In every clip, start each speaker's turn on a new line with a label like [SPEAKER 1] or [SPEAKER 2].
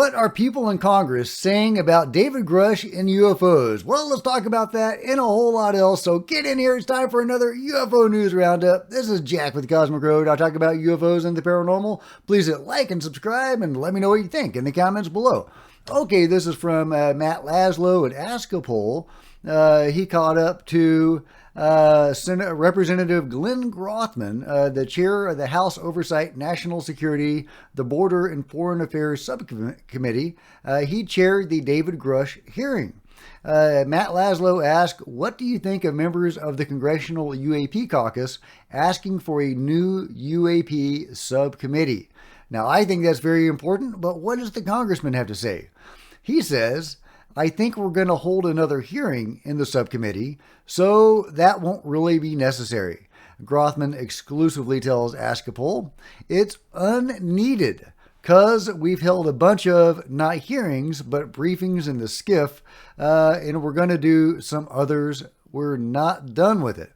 [SPEAKER 1] What are people in Congress saying about David Grush and UFOs? Well, let's talk about that and a whole lot else. So get in here. It's time for another UFO News Roundup. This is Jack with the Cosmic Road. I'll talk about UFOs and the paranormal. Please hit like and subscribe and let me know what you think in the comments below. Okay, this is from Matt Laszlo at Askapol. He caught up to Senate Representative Glenn Grothman, the chair of the House Oversight, National Security, the Border and Foreign Affairs Subcommittee. He chaired the David Grush hearing. Matt Laszlo asked, what do you think of members of the Congressional UAP caucus asking for a new UAP subcommittee? Now, I think that's very important, but what does the congressman have to say? He says, I think we're going to hold another hearing in the subcommittee, so that won't really be necessary. Grothman exclusively tells Askapol, it's unneeded, because we've held a bunch of, not hearings, but briefings in the SCIF, and we're going to do some others. We're not done with it.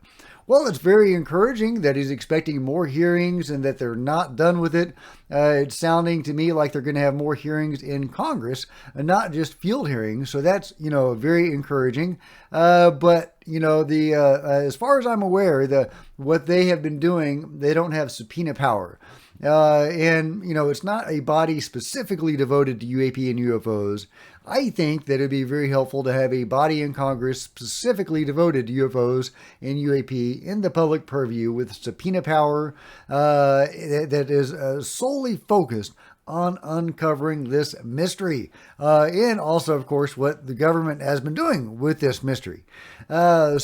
[SPEAKER 1] Well, it's very encouraging that he's expecting more hearings and that they're not done with it. It's sounding to me like they're going to have more hearings in Congress and not just field hearings. So that's, very encouraging. But as far as I'm aware, what they have been doing, they don't have subpoena power. It's not a body specifically devoted to UAP and UFOs. I think that it'd be very helpful to have a body in Congress specifically devoted to UFOs and UAP in the public purview with subpoena power that is solely focused on uncovering this mystery. And also, of course, what the government has been doing with this mystery. He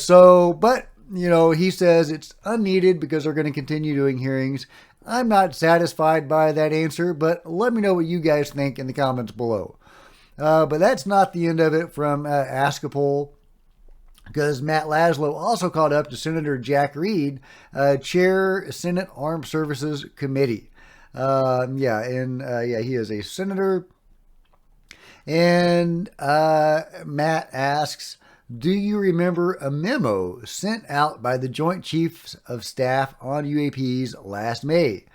[SPEAKER 1] says it's unneeded because they're going to continue doing hearings. I'm not satisfied by that answer, but let me know what you guys think in the comments below. But that's not the end of it from Askapol, because Matt Laszlo also caught up to Senator Jack Reed, Chair Senate Armed Services Committee. He is a senator. And Matt asks, do you remember a memo sent out by the Joint Chiefs of Staff on UAPs last May?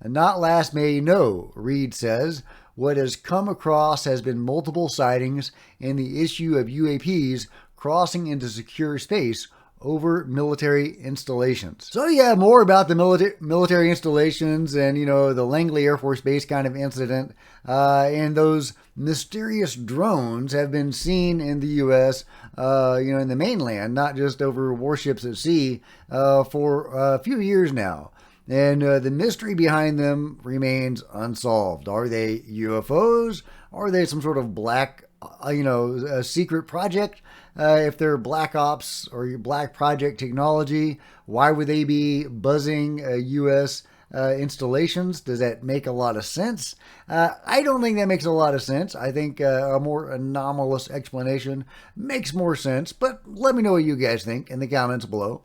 [SPEAKER 1] Not last May, no, Reed says. What has come across has been multiple sightings and the issue of UAPs crossing into secure space over military installations. So more about the military installations and, the Langley Air Force Base kind of incident. And those mysterious drones have been seen in the U.S., in the mainland, not just over warships at sea, for a few years now. And the mystery behind them remains unsolved. Are they UFOs? Are they some sort of black, a secret project? If they're black ops or black project technology, why would they be buzzing U.S. Installations? Does that make a lot of sense? I don't think that makes a lot of sense. I think a more anomalous explanation makes more sense, but let me know what you guys think in the comments below.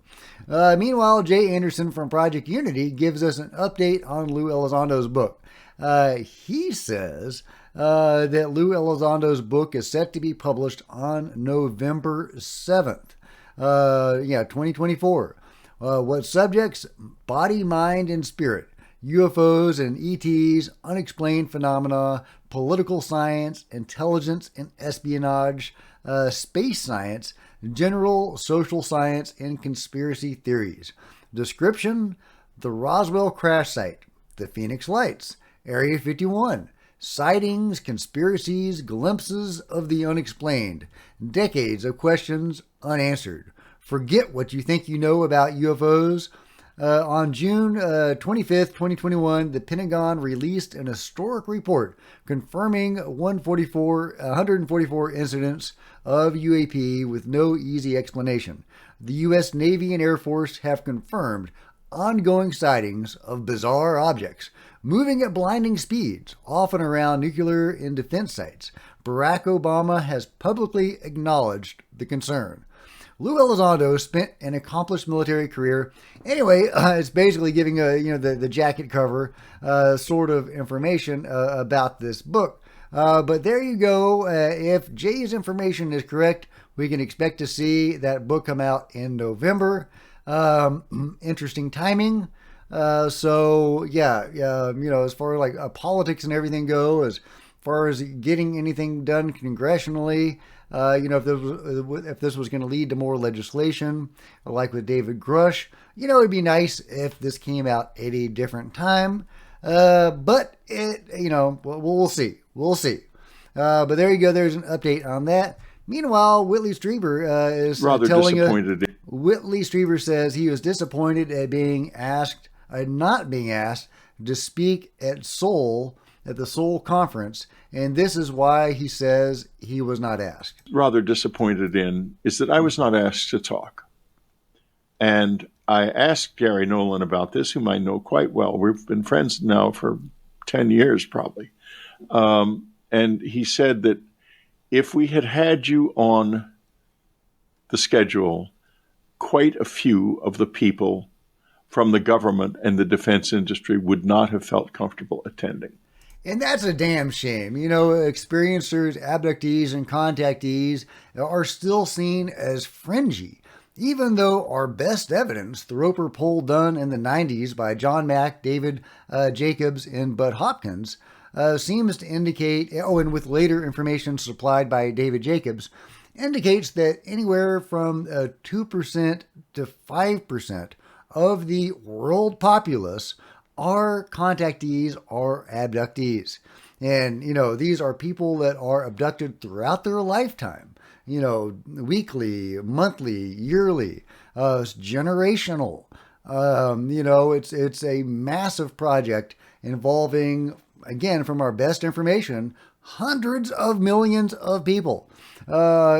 [SPEAKER 1] Meanwhile, Jay Anderson from Project Unity gives us an update on Lou Elizondo's book. He says that Lou Elizondo's book is set to be published on November 7th, 2024. What subjects? Body, mind, and spirit. UFOs and ETs, unexplained phenomena, political science, intelligence and espionage, space science, general social science, and conspiracy theories. Description: the Roswell crash site, the Phoenix Lights, Area 51, sightings, conspiracies, glimpses of the unexplained, decades of questions unanswered. Forget what you think you know about UFOs. On June 25th, 2021, the Pentagon released an historic report confirming 144 incidents of UAP with no easy explanation. The U.S. Navy and Air Force have confirmed ongoing sightings of bizarre objects moving at blinding speeds, often around nuclear and defense sites. Barack Obama has publicly acknowledged the concern. Lou Elizondo spent an accomplished military career. Anyway, it's basically giving the jacket cover sort of information about this book. But there you go. If Jay's information is correct, we can expect to see that book come out in November. Interesting timing. As far as like politics and everything go, as far as getting anything done congressionally. If this was going to lead to more legislation, like with David Grush, it'd be nice if this came out at a different time. But we'll see. We'll see. But there you go. There's an update on that. Meanwhile, Whitley Steber is
[SPEAKER 2] rather
[SPEAKER 1] telling us.
[SPEAKER 2] Whitley
[SPEAKER 1] Steber says he was disappointed at not being asked to speak at the Seoul conference, and this is why he says he was not asked.
[SPEAKER 2] Rather disappointed in is that I was not asked to talk. And I asked Gary Nolan about this, whom I know quite well. We've been friends now for 10 years probably. And he said that if we had had you on the schedule, quite a few of the people from the government and the defense industry would not have felt comfortable attending.
[SPEAKER 1] And that's a damn shame. Experiencers, abductees, and contactees are still seen as fringy, even though our best evidence, the Roper poll done in the 90s by John Mack, David Jacobs, and Bud Hopkins, seems to indicate, and with later information supplied by David Jacobs, indicates that anywhere from 2% to 5% of the world populace are contactees or abductees. And, these are people that are abducted throughout their lifetime, weekly, monthly, yearly, generational. It's a massive project involving, again, from our best information, hundreds of millions of people. I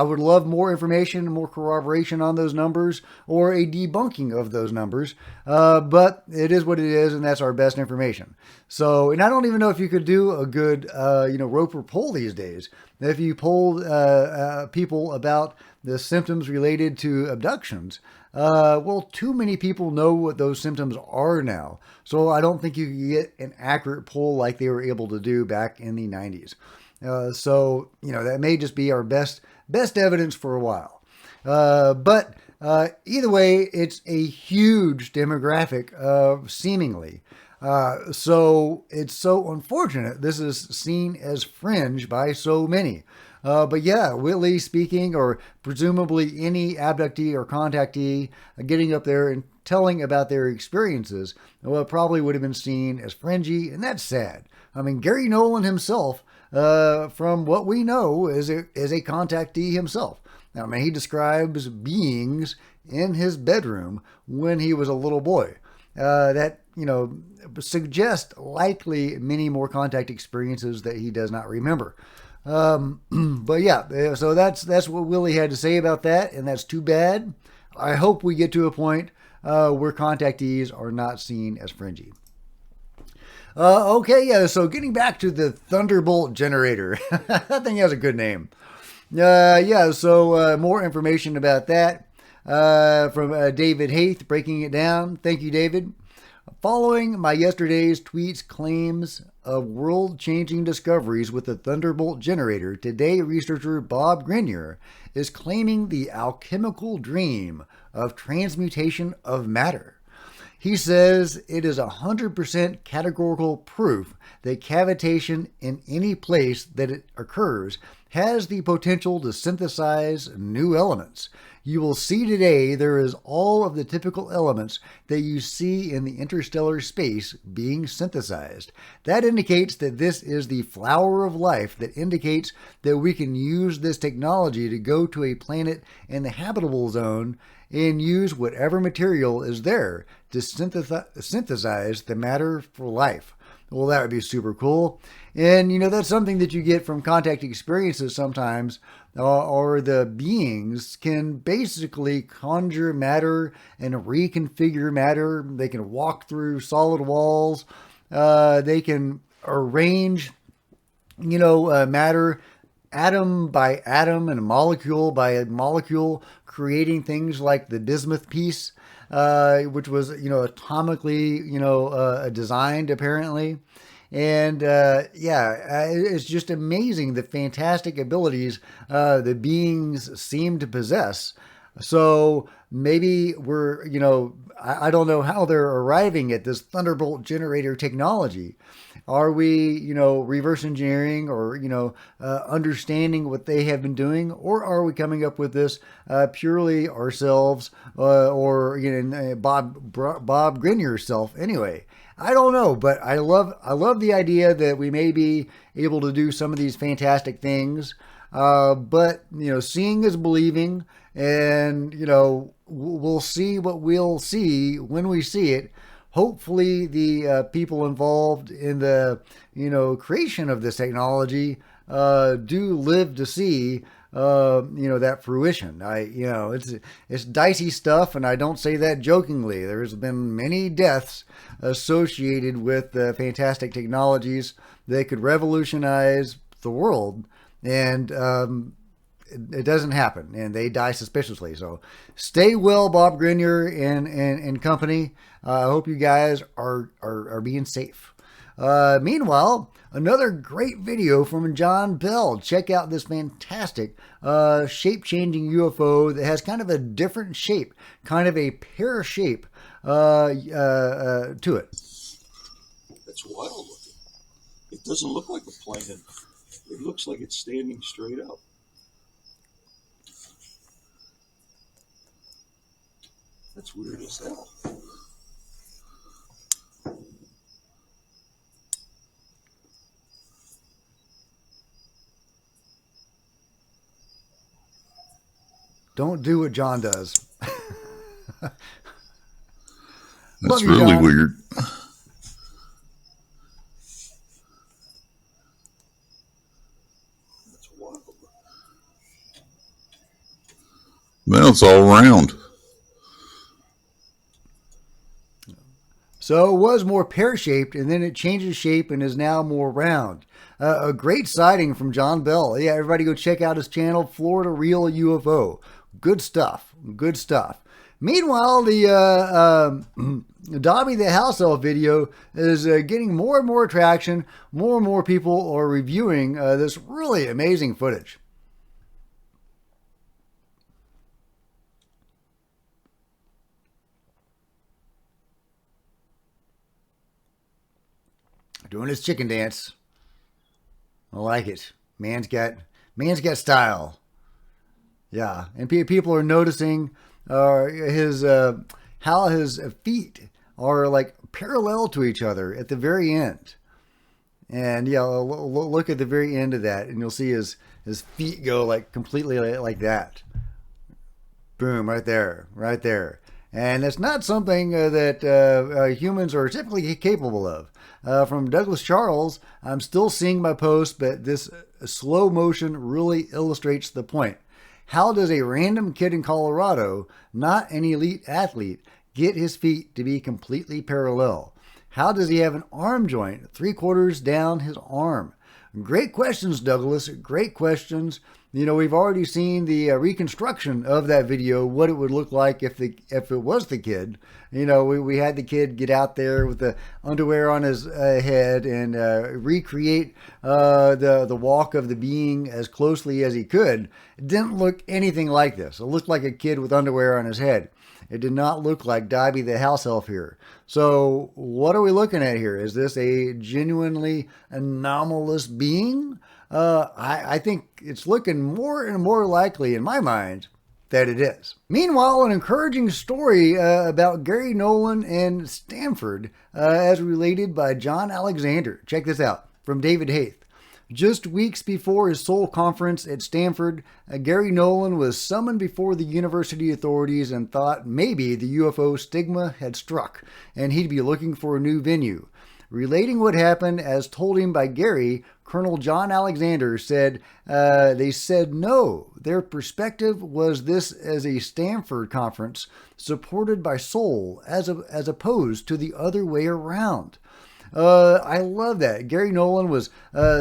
[SPEAKER 1] would love more information, more corroboration on those numbers, or a debunking of those numbers. But it is what it is, and that's our best information. So, and I don't even know if you could do a good, Roper poll these days. If you polled people about the symptoms related to abductions, too many people know what those symptoms are now. So I don't think you can get an accurate poll like they were able to do back in the 90s. That may just be our best evidence for a while. But either way, it's a huge demographic, seemingly. So it's so unfortunate this is seen as fringe by so many. But yeah, Whitley speaking, or presumably any abductee or contactee getting up there and telling about their experiences, well, it probably would have been seen as fringy, and that's sad. I mean, Gary Nolan himself, from what we know, is a contactee himself. I mean, he describes beings in his bedroom when he was a little boy. That suggest likely many more contact experiences that he does not remember. But yeah, so that's what Willie had to say about that, and that's too bad. I hope we get to a point where contactees are not seen as fringy. So getting back to the Thunderbolt Generator. That thing has a good name. So more information about that from David Haith, breaking it down. Thank you, David. Following my yesterday's tweets claims of world-changing discoveries with the Thunderbolt Generator, today researcher Bob Grenier is claiming the alchemical dream of transmutation of matter. He says it is 100% categorical proof that cavitation in any place that it occurs has the potential to synthesize new elements. You will see today there is all of the typical elements that you see in the interstellar space being synthesized. That indicates that this is the flower of life that indicates that we can use this technology to go to a planet in the habitable zone and use whatever material is there to synthesize the matter for life. Well, that would be super cool. And, that's something that you get from contact experiences sometimes, or the beings can basically conjure matter and reconfigure matter. They can walk through solid walls. They can arrange, matter atom by atom and molecule by molecule, creating things like the bismuth piece, which was, atomically, designed apparently. And it's just amazing the fantastic abilities the beings seem to possess. So maybe I don't know how they're arriving at this Thunderbolt Generator technology, Are we, reverse engineering or, understanding what they have been doing? Or are we coming up with this purely ourselves or, Bob Grinier's self anyway? I don't know, but I love the idea that we may be able to do some of these fantastic things. But seeing is believing, and we'll see what we'll see when we see it. Hopefully, the people involved in the creation of this technology do live to see that fruition. It's dicey stuff, and I don't say that jokingly. There's been many deaths associated with fantastic technologies that could revolutionize the world, and it doesn't happen, and they die suspiciously. So stay well, Bob Grenier and company. I hope you guys are being safe. Meanwhile, another great video from John Bell. Check out this fantastic shape-changing UFO that has kind of a different shape, kind of a pear shape to it.
[SPEAKER 2] That's wild looking. It doesn't look like a plane. It looks like it's standing straight up. That's weird as hell.
[SPEAKER 1] Don't do what John does.
[SPEAKER 3] That's really
[SPEAKER 1] John.
[SPEAKER 3] weird.
[SPEAKER 2] That's wild.
[SPEAKER 3] Well, it's all round.
[SPEAKER 1] So it was more pear-shaped, and then it changes shape and is now more round. A great sighting from John Bell. Yeah, everybody go check out his channel, Florida Real UFO. Good stuff. Good stuff. Meanwhile, the Dobby the House Elf video is getting more and more traction. More and more people are reviewing this really amazing footage. Doing his chicken dance. I like it. Man's got style. Yeah, and people are noticing his how his feet are like parallel to each other at the very end. And yeah, look at the very end of that, and you'll see his feet go like completely like that. Boom, right there, right there. And it's not something that humans are typically capable of. From Douglas Charles, I'm still seeing my post, but this slow motion really illustrates the point. How does a random kid in Colorado, not an elite athlete, get his feet to be completely parallel? How does he have an arm joint 3/4 down his arm? Great questions, Douglas. Great questions. We've already seen the reconstruction of that video, what it would look like if it was the kid. We had the kid get out there with the underwear on his head and recreate the walk of the being as closely as he could. It didn't look anything like this. It looked like a kid with underwear on his head. It did not look like Dobby the House Elf here. So what are we looking at here? Is this a genuinely anomalous being? I think it's looking more and more likely in my mind that it is. Meanwhile, an encouraging story about Gary Nolan and Stanford as related by John Alexander. Check this out from David Haith. Just weeks before his sole conference at Stanford, Gary Nolan was summoned before the university authorities and thought maybe the UFO stigma had struck and he'd be looking for a new venue. Relating what happened as told him by Gary, Colonel John Alexander said they said no. Their perspective was this as a Stanford conference supported by Seoul as opposed to the other way around. I love that. Gary Nolan was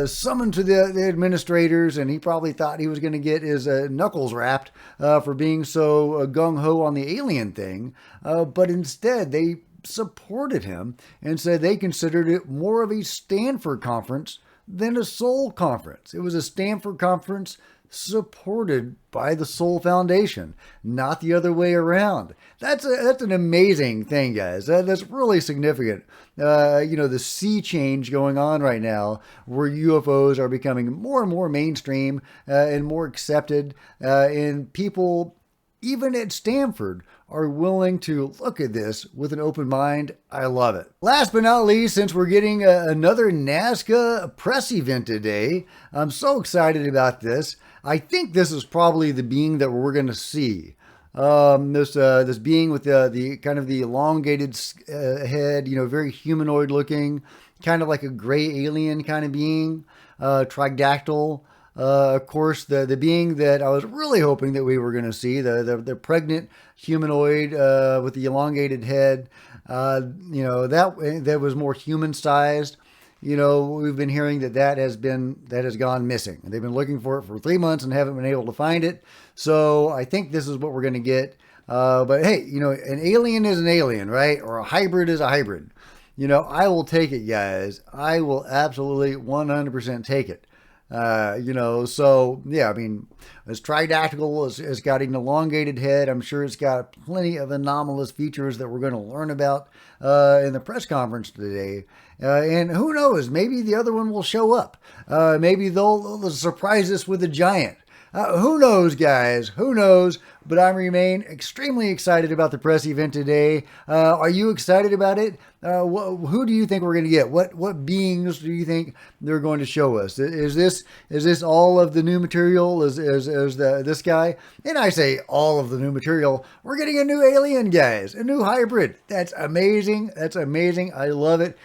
[SPEAKER 1] summoned to the administrators, and he probably thought he was going to get his knuckles rapped for being so gung-ho on the alien thing. But instead, they supported him and said they considered it more of a Stanford conference than a Seoul conference. It was a Stanford conference supported by the Soul Foundation, not the other way around. That's an amazing thing, guys. That's really significant. The sea change going on right now, where UFOs are becoming more and more mainstream and more accepted, and people, even at Stanford, are willing to look at this with an open mind. I love it. Last but not least, since we're getting another Nazca press event today, I'm so excited about this. I think this is probably the being that we're going to see. This being with the kind of the elongated head, very humanoid looking, kind of like a gray alien kind of being, tridactyl. Of course, the being that I was really hoping that we were going to see, the pregnant humanoid with the elongated head, that was more human sized. We've been hearing that has gone missing. They've been looking for it for 3 months and haven't been able to find it. So I think this is what we're going to get. But hey, an alien is an alien, right? Or a hybrid is a hybrid. I will take it, guys. I will absolutely 100% take it. So yeah, I mean, this tridactyl has got an elongated head. I'm sure it's got plenty of anomalous features that we're going to learn about in the press conference today. And who knows, maybe the other one will show up. Maybe they'll surprise us with a giant. Who knows, guys? Who knows? But I remain extremely excited about the press event today. Are you excited about it? Who do you think we're going to get? What beings do you think they're going to show us? Is this all of the new material? Is this guy? And I say all of the new material. We're getting a new alien, guys, a new hybrid. That's amazing. That's amazing. I love it.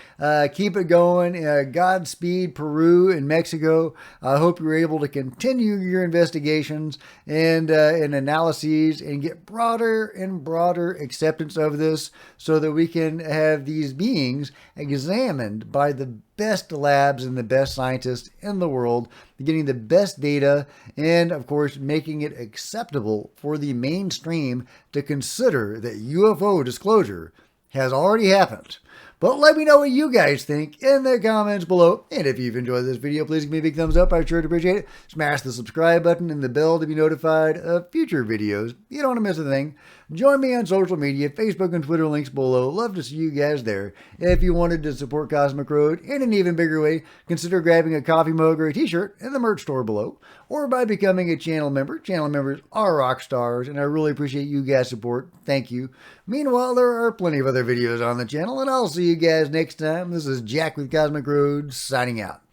[SPEAKER 1] Keep it going. Godspeed, Peru and Mexico. I hope you're able to continue your investigations and analyses and get broader and broader acceptance of this, so that we can have these beings examined by the best labs and the best scientists in the world, getting the best data, and of course making it acceptable for the mainstream to consider that UFO disclosure has already happened. But let me know what you guys think in the comments below. And if you've enjoyed this video, please give me a big thumbs up. I'd sure appreciate it. Smash the subscribe button and the bell to be notified of future videos. You don't want to miss a thing. Join me on social media, Facebook and Twitter, links below. Love to see you guys there. If you wanted to support Cosmic Road in an even bigger way, consider grabbing a coffee mug or a t-shirt in the merch store below, or by becoming a channel member. Channel members are rock stars, and I really appreciate you guys' support. Thank you. Meanwhile, there are plenty of other videos on the channel, and I'll see you guys next time. This is Jack with Cosmic Road, signing out.